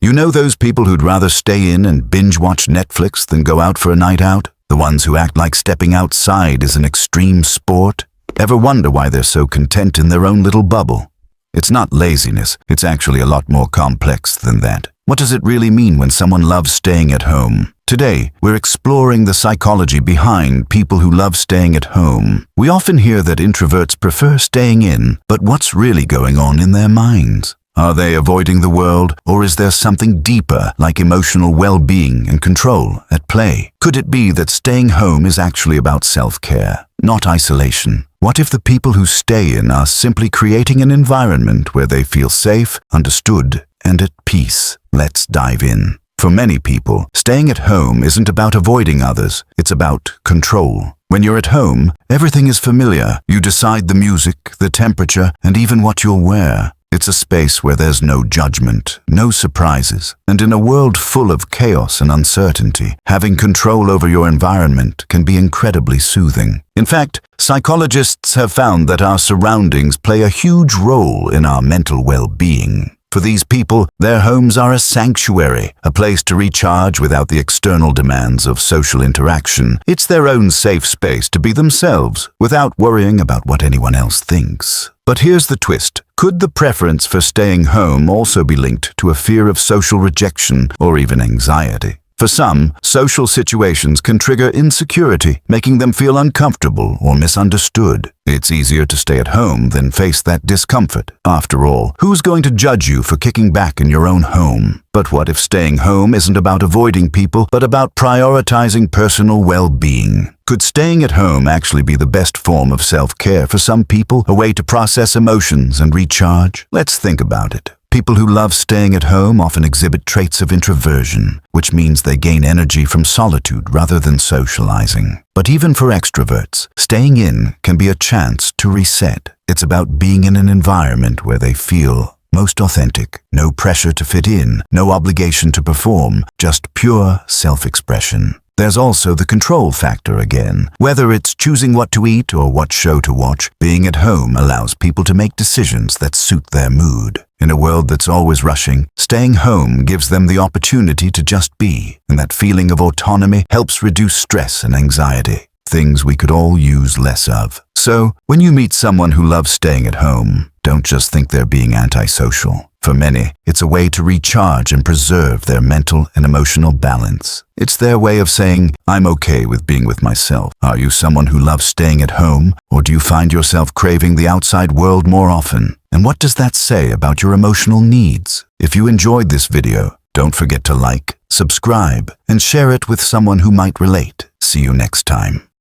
You know those people who'd rather stay in and binge-watch Netflix than go out for a night out? The ones who act like stepping outside is an extreme sport? Ever wonder why they're so content in their own little bubble? It's not laziness, it's actually a lot more complex than that. What does it really mean when someone loves staying at home? Today, we're exploring the psychology behind people who love staying at home. We often hear that introverts prefer staying in, but what's really going on in their minds? Are they avoiding the world, or is there something deeper, like emotional well-being and control, at play? Could it be that staying home is actually about self-care, not isolation? What if the people who stay in are simply creating an environment where they feel safe, understood, and at peace? Let's dive in. For many people, staying at home isn't about avoiding others, it's about control. When you're at home, everything is familiar. You decide the music, the temperature, and even what you'll wear. It's a space where there's no judgment, no surprises, and in a world full of chaos and uncertainty, having control over your environment can be incredibly soothing. In fact, psychologists have found that our surroundings play a huge role in our mental well-being. For these people, their homes are a sanctuary, a place to recharge without the external demands of social interaction. It's their own safe space to be themselves, without worrying about what anyone else thinks. But here's the twist. Could the preference for staying home also be linked to a fear of social rejection or even anxiety? For some, social situations can trigger insecurity, making them feel uncomfortable or misunderstood. It's easier to stay at home than face that discomfort. After all, who's going to judge you for kicking back in your own home? But what if staying home isn't about avoiding people, but about prioritizing personal well-being? Could staying at home actually be the best form of self-care for some people, a way to process emotions and recharge? Let's think about it. People who love staying at home often exhibit traits of introversion, which means they gain energy from solitude rather than socializing. But even for extroverts, staying in can be a chance to reset. It's about being in an environment where they feel most authentic. No pressure to fit in, no obligation to perform, just pure self-expression. There's also the control factor again. Whether it's choosing what to eat or what show to watch, being at home allows people to make decisions that suit their mood. In a world that's always rushing, staying home gives them the opportunity to just be, and that feeling of autonomy helps reduce stress and anxiety, things we could all use less of. So, when you meet someone who loves staying at home, don't just think they're being antisocial. For many, it's a way to recharge and preserve their mental and emotional balance. It's their way of saying, I'm okay with being with myself. Are you someone who loves staying at home, or do you find yourself craving the outside world more often? And what does that say about your emotional needs? If you enjoyed this video, don't forget to like, subscribe, and share it with someone who might relate. See you next time.